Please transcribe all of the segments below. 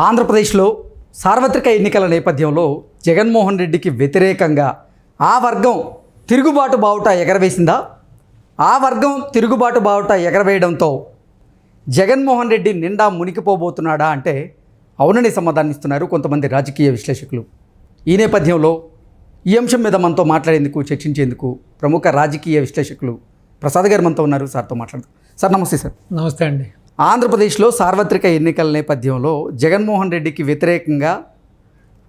ఆంధ్రప్రదేశ్లో సార్వత్రిక ఎన్నికల నేపథ్యంలో జగన్మోహన్ రెడ్డికి వ్యతిరేకంగా ఆ వర్గం తిరుగుబాటు బావుట ఎగరవేసిందా? ఆ వర్గం తిరుగుబాటు బావుట ఎగరవేయడంతో జగన్మోహన్ రెడ్డి నిండా మునిగిపోబోతున్నాడా అంటే అవునని సమాధానం ఇస్తున్నారు కొంతమంది రాజకీయ విశ్లేషకులు. ఈ నేపథ్యంలో ఈ అంశం మీద మనతో మాట్లాడేందుకు, చర్చించేందుకు ప్రముఖ రాజకీయ విశ్లేషకులు ప్రసాద్ గారు మనతో ఉన్నారు. సార్తో మాట్లాడదాం. సార్ నమస్తే. సార్ నమస్తే అండి. ఆంధ్రప్రదేశ్లో సార్వత్రిక ఎన్నికల నేపథ్యంలో జగన్మోహన్ రెడ్డికి వ్యతిరేకంగా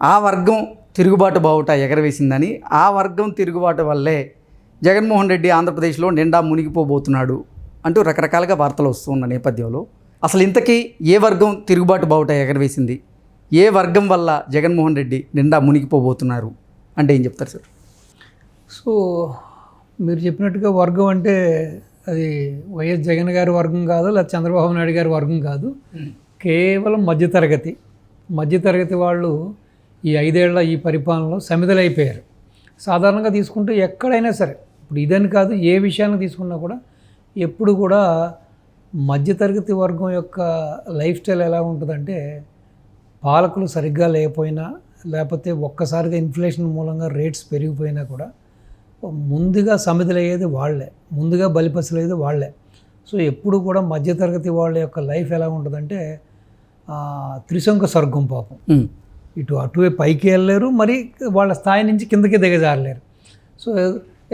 ఆ వర్గం తిరుగుబాటు బావుట ఎగరవేసిందని, ఆ వర్గం తిరుగుబాటు వల్లే జగన్మోహన్ రెడ్డి ఆంధ్రప్రదేశ్లో నిండా మునిగిపోబోతున్నాడు అంటూ రకరకాలుగా వార్తలు వస్తున్న నేపథ్యంలో అసలు ఇంతకీ ఏ వర్గం తిరుగుబాటు బావుట ఎగరవేసింది, ఏ వర్గం వల్ల జగన్మోహన్ రెడ్డి నిండా మునిగిపోబోతున్నారు అంటే ఏం చెప్తారు సార్? సో మీరు చెప్పినట్టుగా వర్గం అంటే అది వైఎస్ జగన్ గారి వర్గం కాదు, లేదా చంద్రబాబు నాయుడు గారి వర్గం కాదు. కేవలం మధ్యతరగతి వాళ్ళు ఈ 5 ఏళ్ల ఈ పరిపాలనలో సమిధలైపోయారు. సాధారణంగా తీసుకుంటే ఎక్కడైనా సరే, ఇప్పుడు ఇదని కాదు, ఏ విషయాన్ని తీసుకున్నా కూడా ఎప్పుడు కూడా మధ్యతరగతి వర్గం యొక్క లైఫ్ స్టైల్ ఎలా ఉంటుందంటే, పాలకులు సరిగ్గా లేకపోయినా, లేకపోతే ఒక్కసారిగా ఇన్ఫ్లేషన్ మూలంగా రేట్స్ పెరిగిపోయినా కూడా ముందుగా సమిధలయ్యేది వాళ్ళే, ముందుగా బలిపసలయ్యేది వాళ్ళే. సో ఎప్పుడు కూడా మధ్యతరగతి వాళ్ళ యొక్క లైఫ్ ఎలా ఉంటుందంటే త్రిశంకు స్వర్గం పాపం. అటువైపు పైకి వెళ్ళలేరు, మరి వాళ్ళ స్థాయి నుంచి కిందకి దిగజారలేరు. సో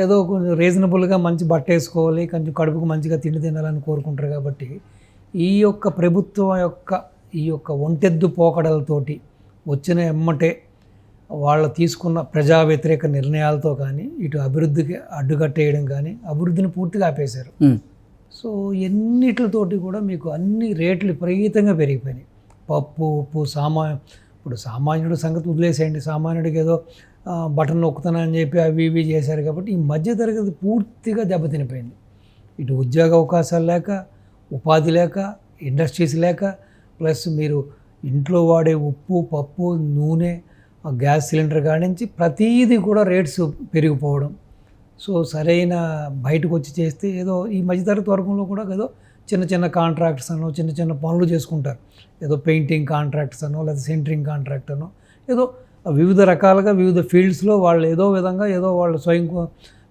ఏదో కొంచెం రీజనబుల్గా మంచి బట్ట వేసుకోవాలి, కొంచెం కడుపుకు మంచిగా తిండి తినాలని కోరుకుంటారు. కాబట్టి ఈ యొక్క ప్రభుత్వం యొక్క ఈ యొక్క ఒంటెద్దు పోకడలతోటి వచ్చిన ఎమ్మటే వాళ్ళు తీసుకున్న ప్రజా వ్యతిరేక నిర్ణయాలతో కానీ, ఇటు అభివృద్ధికి అడ్డుకట్టేయడం కానీ, అభివృద్ధిని పూర్తిగా ఆపేశారు. సో ఎన్నిటితోటి కూడా మీకు అన్ని రేట్లు విపరీతంగా పెరిగిపోయినాయి. పప్పు, ఉప్పు, ఇప్పుడు సామాన్యుడు సంగతి వదిలేసేయండి, సామాన్యుడికి ఏదో బటన్ నొక్కుతానని చెప్పి అవి ఇవి చేశారు. కాబట్టి ఈ మధ్యతరగతి పూర్తిగా దెబ్బతినిపోయింది. ఇటు ఉద్యోగ అవకాశాలు లేక, ఉపాధి లేక, ఇండస్ట్రీస్ లేక, ప్లస్ మీరు ఇంట్లో వాడే ఉప్పు, పప్పు, నూనె, గ్యాస్ సిలిండర్ కానించి ప్రతీది కూడా రేట్స్ పెరిగిపోవడం. సో సరైన బయటకు వచ్చి చేస్తే ఏదో ఈ మధ్యతరగతి వర్గంలో కూడా ఏదో చిన్న చిన్న కాంట్రాక్ట్స్ అనో, చిన్న చిన్న పనులు చేసుకుంటారు. ఏదో పెయింటింగ్ కాంట్రాక్ట్స్ అనో, లేదా సెంటరింగ్ కాంట్రాక్ట్ అనో, ఏదో వివిధ రకాలుగా వివిధ ఫీల్డ్స్లో వాళ్ళు ఏదో విధంగా ఏదో వాళ్ళు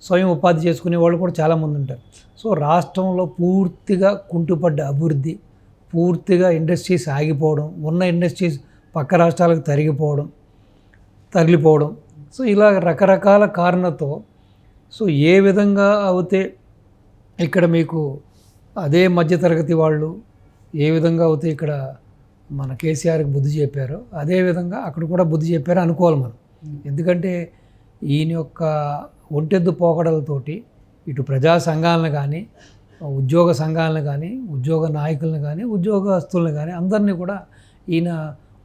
స్వయం ఉపాధి చేసుకునే వాళ్ళు కూడా చాలామంది ఉంటారు. సో రాష్ట్రంలో పూర్తిగా కుంటుపడ్డ అభివృద్ధి, పూర్తిగా ఇండస్ట్రీస్ ఆగిపోవడం, ఉన్న ఇండస్ట్రీస్ పక్క రాష్ట్రాలకు తరలిపోవడం. సో ఇలా రకరకాల కారణంతో సో ఏ విధంగా అవుతే ఇక్కడ మీకు అదే మధ్యతరగతి వాళ్ళు ఏ విధంగా అవుతే ఇక్కడ మన కేసీఆర్కి బుద్ధి చెప్పారో అదేవిధంగా అక్కడ కూడా బుద్ధి చెప్పారో అనుకోవాలి మనం. ఎందుకంటే ఈయన యొక్క ఒంటెద్దు పోకడలతోటి ఇటు ప్రజా సంఘాలను కానీ, ఉద్యోగ సంఘాలను కానీ, ఉద్యోగ నాయకులను కానీ, ఉద్యోగస్తులను కానీ అందరినీ కూడా ఈయన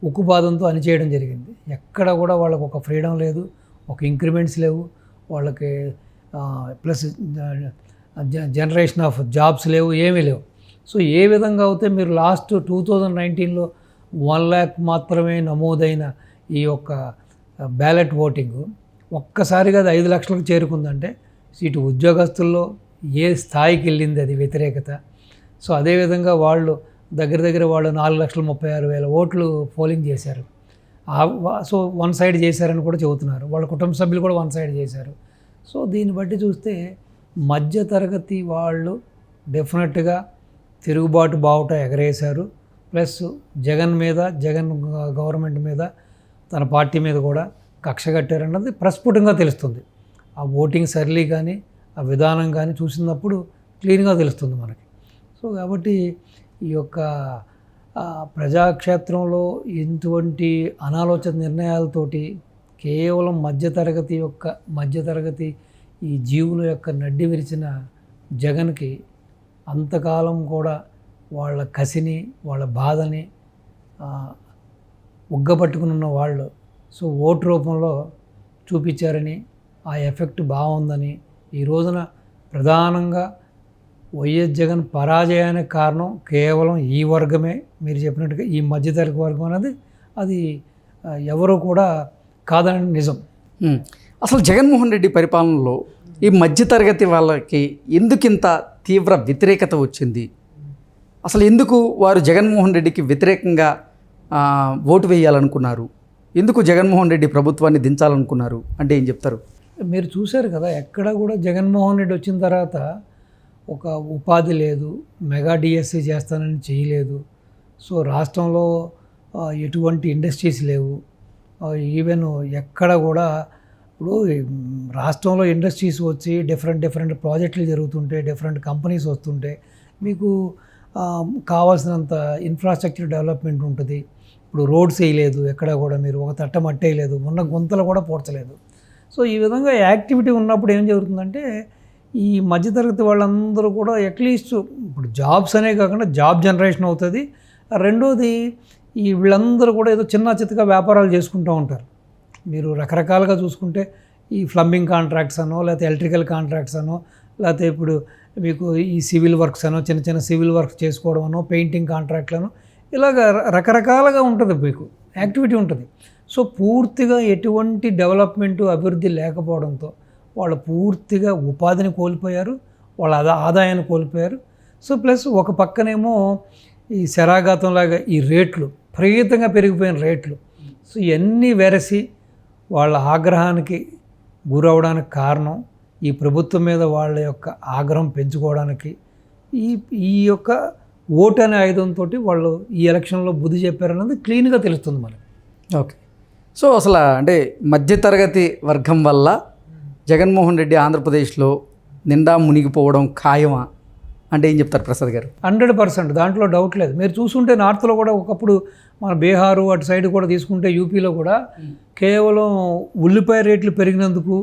ఉక్కుపాదంతో అణిచేయడం జరిగింది. ఎక్కడ కూడా వాళ్ళకు ఒక ఫ్రీడమ్ లేదు, ఒక ఇంక్రిమెంట్స్ లేవు, వాళ్ళకి ప్లస్ జనరేషన్ ఆఫ్ జాబ్స్ లేవు, ఏమీ లేవు. సో ఏ విధంగా అయితే మీరు లాస్ట్ 2019లో 1 lakh మాత్రమే నమోదైన ఈ యొక్క బ్యాలెట్ ఓటింగ్ ఒక్కసారిగా అది 5 లక్షలకు చేరుకుందంటే ఇటు ఉద్యోగస్తుల్లో ఏ స్థాయికి వెళ్ళింది అది వ్యతిరేకత. సో అదేవిధంగా వాళ్ళు దగ్గర వాళ్ళు 4,36,000 ఓట్లు పోలింగ్ చేశారు. సో వన్ సైడ్ చేశారని కూడా చెబుతున్నారు. వాళ్ళ కుటుంబ సభ్యులు కూడా వన్ సైడ్ చేశారు. సో దీన్ని బట్టి చూస్తే మధ్యతరగతి వాళ్ళు డెఫినెట్గా తిరుగుబాటు బావుట ఎగరేశారు. ప్లస్ జగన్ గవర్నమెంట్ మీద, తన పార్టీ మీద కూడా కక్ష కట్టారన్నది ప్రస్ఫుటంగా తెలుస్తుంది. ఆ ఓటింగ్ సర్లీ కానీ, ఆ విధానం కానీ చూసినప్పుడు క్లీన్గా తెలుస్తుంది మనకి. సో కాబట్టి ఈ యొక్క ప్రజాక్షేత్రంలో ఇటువంటి అనాలోచిత నిర్ణయాలతోటి కేవలం మధ్యతరగతి ఈ జీవుల యొక్క నడ్డి విరిచిన జగన్కి అంతకాలం కూడా వాళ్ళ కసిని, వాళ్ళ బాధని ఉగ్గపట్టుకున్న వాళ్ళు సో ఓటు రూపంలో చూపించారని, ఆ ఎఫెక్ట్ బాగుందని, ఈ రోజున ప్రధానంగా వైఎస్ జగన్ పరాజయానికి కారణం కేవలం ఈ వర్గమే. మీరు చెప్పినట్టుగా ఈ మధ్యతరగతి వర్గం అనేది అది ఎవరు కూడా కాదని నిజం. అసలు జగన్మోహన్ రెడ్డి పరిపాలనలో ఈ మధ్యతరగతి వాళ్ళకి ఎందుకింత తీవ్ర వ్యతిరేకత వచ్చింది? అసలు ఎందుకు వారు జగన్మోహన్ రెడ్డికి వ్యతిరేకంగా ఓటు వేయాలనుకున్నారు? ఎందుకు జగన్మోహన్ రెడ్డి ప్రభుత్వాన్ని దించాలనుకున్నారు అంటే ఏం చెప్తారు? మీరు చూశారు కదా, ఎక్కడ కూడా జగన్మోహన్ రెడ్డి వచ్చిన తర్వాత ఒక ఉపాధి లేదు, మెగా డిఎస్సి చేస్తానని చేయలేదు. సో రాష్ట్రంలో ఎటువంటి ఇండస్ట్రీస్ లేవు. ఈవెన్ ఎక్కడ కూడా ఇప్పుడు రాష్ట్రంలో ఇండస్ట్రీస్ వచ్చి డిఫరెంట్ ప్రాజెక్టులు జరుగుతుంటే, డిఫరెంట్ కంపెనీస్ వస్తుంటే మీకు కావాల్సినంత ఇన్ఫ్రాస్ట్రక్చర్ డెవలప్మెంట్ ఉంటుంది. ఇప్పుడు రోడ్స్ వేయలేదు, ఎక్కడ కూడా మీరు ఒక తట్ట మట్టి వేయలేదు, ఉన్న గుంతలు కూడా పూడ్చలేదు. సో ఈ విధంగా యాక్టివిటీ ఉన్నప్పుడు ఏం జరుగుతుందంటే ఈ మధ్యతరగతి వాళ్ళందరూ కూడా అట్లీస్ట్ ఇప్పుడు జాబ్స్ అనే కాకుండా జాబ్ జనరేషన్ అవుతుంది. రెండోది ఈ వీళ్ళందరూ కూడా ఏదో చిన్న చిత్తగా వ్యాపారాలు చేసుకుంటూ ఉంటారు. మీరు రకరకాలుగా చూసుకుంటే ఈ ప్లంబింగ్ కాంట్రాక్ట్స్ అనో, లేకపోతే ఎలక్ట్రికల్ కాంట్రాక్ట్స్ అనో, లేకపోతే ఇప్పుడు మీకు ఈ సివిల్ వర్క్స్ అనో, చిన్న చిన్న సివిల్ వర్క్స్ చేసుకోవడం అనో, పెయింటింగ్ కాంట్రాక్ట్లను, ఇలాగ రకరకాలుగా ఉంటుంది, మీకు యాక్టివిటీ ఉంటుంది. సో పూర్తిగా ఎటువంటి డెవలప్మెంటు అభివృద్ధి లేకపోవడంతో వాళ్ళు పూర్తిగా ఉపాధిని కోల్పోయారు, వాళ్ళ ఆదాయాన్ని కోల్పోయారు. సో ప్లస్ ఒక పక్కనేమో ఈ శరాఘాతంలాగా ఈ రేట్లు విపరీతంగా పెరిగిపోయిన రేట్లు. సో ఇవన్నీ వెరసి వాళ్ళ ఆగ్రహానికి గురవడానికి కారణం ఈ ప్రభుత్వం మీద వాళ్ళ యొక్క ఆగ్రహం పెంచుకోవడానికి ఈ యొక్క ఓటు అనే ఆయుధంతో వాళ్ళు ఈ ఎలక్షన్లో బుద్ధి చెప్పారన్నది క్లీన్గా తెలుస్తుంది మనకి. ఓకే. సో అసలు అంటే మధ్యతరగతి వర్గం వల్ల జగన్మోహన్ రెడ్డి ఆంధ్రప్రదేశ్లో నిండా మునిగిపోవడం ఖాయమా అంటే ఏం చెప్తారు ప్రసాద్ గారు? 100% దాంట్లో డౌట్ లేదు. మీరు చూసుకుంటే నార్త్లో కూడా ఒకప్పుడు మన బీహారు అటు సైడ్ కూడా తీసుకుంటే యూపీలో కూడా కేవలం ఉల్లిపాయ రేట్లు పెరిగినందుకు,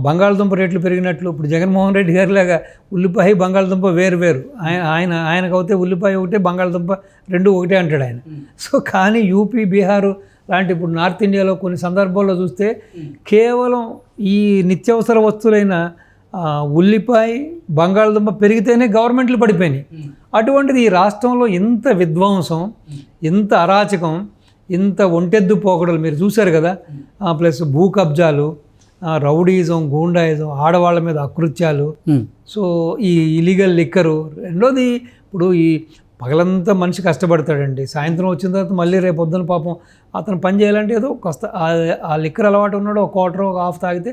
బంగాళదుంప రేట్లు పెరిగినట్లు, ఇప్పుడు జగన్మోహన్ రెడ్డి గారిలాగా ఉల్లిపాయ బంగాళదుంప వేరు ఆయనకైతే ఉల్లిపాయ ఒకటే, బంగాళదుంప రెండు ఒకటే అంటాడు ఆయన. సో కానీ యూపీ, బీహారు లాంటి ఇప్పుడు నార్త్ ఇండియాలో కొన్ని సందర్భాల్లో చూస్తే కేవలం ఈ నిత్యావసర వస్తువులైన ఉల్లిపాయ, బంగాళదుంప పెరిగితేనే గవర్నమెంట్లు పడిపోయినాయి. అటువంటిది ఈ రాష్ట్రంలో ఇంత విధ్వంసం, ఇంత అరాచకం, ఇంత ఒంటెద్దు పోకడలు మీరు చూశారు కదా. ప్లస్ భూ కబ్జాలు, రౌడీజం, గూండాయిజం, ఆడవాళ్ళ మీద అకృత్యాలు, సో ఈ ఇలీగల్ లిక్కరు. రెండోది ఇప్పుడు ఈ పగలంతా మనిషి కష్టపడతాడండి, సాయంత్రం వచ్చిన తర్వాత మళ్ళీ రేపు పొద్దున పాపం అతను పని చేయాలంటే ఏదో కాస్త ఆ లిక్కర్ అలవాటు ఉన్నాడు, ఒక క్వార్టర్ ఒక హాఫ్ తాగితే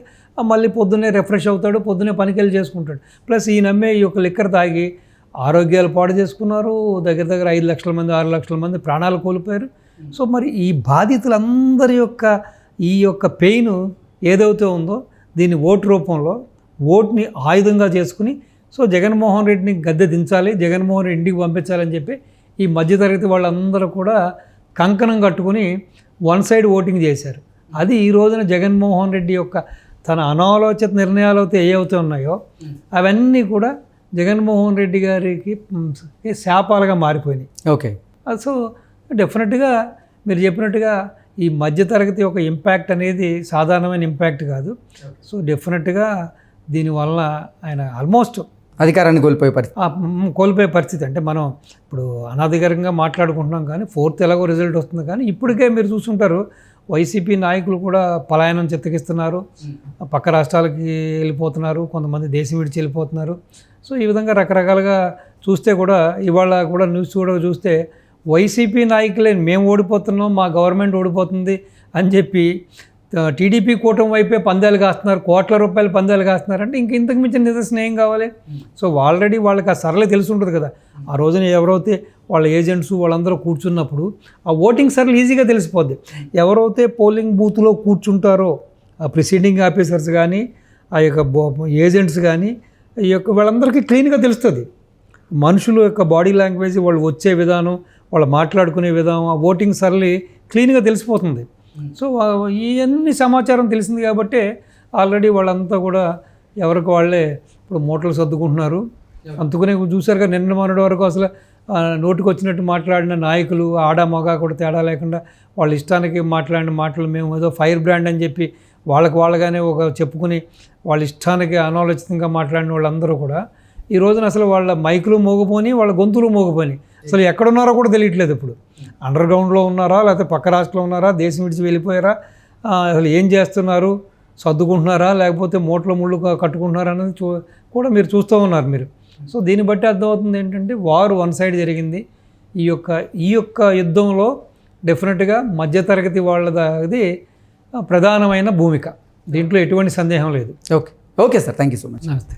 మళ్ళీ పొద్దున్నే రిఫ్రెష్ అవుతాడు, పొద్దున్నే పనికి వెళ్ళి చేసుకుంటాడు. ప్లస్ ఈ నమ్మే ఈ యొక్క లిక్కర్ తాగి ఆరోగ్యాలు పాడు చేసుకున్నారు. దగ్గర 5 లక్షల మంది 6 లక్షల మంది ప్రాణాలు కోల్పోయారు. సో మరి ఈ బాధితులందరి యొక్క ఈ యొక్క పెయిన్ ఏదైతే ఉందో దీన్ని ఓటు రూపంలో, ఓటుని ఆయుధంగా చేసుకుని సో జగన్మోహన్ రెడ్డిని గద్దె దించాలి, జగన్మోహన్ రెడ్డి ఇంటికి పంపించాలని చెప్పి ఈ మధ్యతరగతి వాళ్ళందరూ కూడా కంకణం కట్టుకుని వన్ సైడ్ ఓటింగ్ చేశారు. అది ఈ రోజున జగన్మోహన్ రెడ్డి యొక్క తన అనాలోచిత నిర్ణయాలు అయితే ఏవైతే ఉన్నాయో అవన్నీ కూడా జగన్మోహన్ రెడ్డి గారికి శాపాలుగా మారిపోయినాయి. ఓకే. సో డెఫినెట్గా మీరు చెప్పినట్టుగా ఈ మధ్యతరగతి యొక్క ఇంపాక్ట్ అనేది సాధారణమైన ఇంపాక్ట్ కాదు. సో డెఫినెట్గా దీనివల్ల ఆయన ఆల్మోస్ట్ అధికారాన్ని కోల్పోయే పరిస్థితి. అంటే మనం ఇప్పుడు అనధికారికంగా మాట్లాడుకుంటున్నాం కానీ 4th ఎలాగో రిజల్ట్ వస్తుంది. కానీ ఇప్పటికే మీరు చూస్తుంటారు వైసీపీ నాయకులు కూడా పలాయనం చిత్తగిస్తున్నారు, పక్క రాష్ట్రాలకి వెళ్ళిపోతున్నారు, కొంతమంది దేశం విడిచి వెళ్ళిపోతున్నారు. సో ఈ విధంగా రకరకాలుగా చూస్తే కూడా ఇవాళ కూడా న్యూస్ కూడా చూస్తే వైసీపీ నాయకులే మేము ఓడిపోతున్నాం, మా గవర్నమెంట్ ఓడిపోతుంది అని చెప్పి టీడీపీ కూటమి వైపే పందాలు కాస్తున్నారు, కోట్ల రూపాయలు పందాలు కాస్తున్నారు. అంటే ఇంతకు మించిన నిదర్శనం ఏం కావాలి? సో ఆల్రెడీ వాళ్ళకి ఆ సరళి తెలిసి ఉంటుంది కదా. ఆ రోజున ఎవరైతే వాళ్ళ ఏజెంట్స్ వాళ్ళందరూ కూర్చున్నప్పుడు ఆ ఓటింగ్ సరళి ఈజీగా తెలిసిపోద్ది. ఎవరైతే పోలింగ్ బూత్లో కూర్చుంటారో ఆ ప్రిసైడింగ్ ఆఫీసర్స్ కానీ, ఆ యొక్క ఏజెంట్స్ కానీ, ఈ యొక్క వాళ్ళందరికీ క్లీన్గా తెలుస్తుంది. మనుషుల యొక్క బాడీ లాంగ్వేజ్, వాళ్ళు వచ్చే విధానం, వాళ్ళు మాట్లాడుకునే విధానం, ఆ ఓటింగ్ సరళి క్లీన్గా తెలిసిపోతుంది. సో ఇవన్నీ సమాచారం తెలిసింది కాబట్టి ఆల్రెడీ వాళ్ళంతా కూడా ఎవరికి వాళ్ళే ఇప్పుడు మూటలు సర్దుకుంటున్నారు. అందుకునే చూసారుగా నిన్న మొన్నటి వరకు అసలు నోటికి వచ్చినట్టు మాట్లాడిన నాయకులు ఆడ మగ కూడా తేడా లేకుండా వాళ్ళ ఇష్టానికి మాట్లాడిన మాటలు మేము ఏదో ఫైర్ బ్రాండ్ అని చెప్పి వాళ్ళగానే ఒక చెప్పుకుని వాళ్ళ ఇష్టానికి అనాలోచితంగా మాట్లాడిన వాళ్ళందరూ కూడా ఈ రోజున అసలు వాళ్ళ మైకులు మోగిపోయి, వాళ్ళ గొంతులు మోగిపోయి, అసలు ఎక్కడున్నారో కూడా తెలియట్లేదు. ఇప్పుడు అండర్ గ్రౌండ్లో ఉన్నారా, లేకపోతే పక్క రాష్ట్రంలో ఉన్నారా, దేశం విడిచి వెళ్ళిపోయారా, అసలు ఏం చేస్తున్నారు, సర్దుకుంటున్నారా, లేకపోతే మూటలు ముళ్ళు కట్టుకుంటున్నారా అనేది కూడా మీరు చూస్తూ ఉన్నారు మీరు. సో దీన్ని బట్టి అర్థమవుతుంది ఏంటంటే వారు వన్ సైడ్ జరిగింది. ఈ యొక్క యుద్ధంలో డెఫినెట్గా మధ్యతరగతి వాళ్ళది ప్రధానమైన భూమిక. దీంట్లో ఎటువంటి సందేహం లేదు. Okay okay sir, thank you so much. నమస్తే.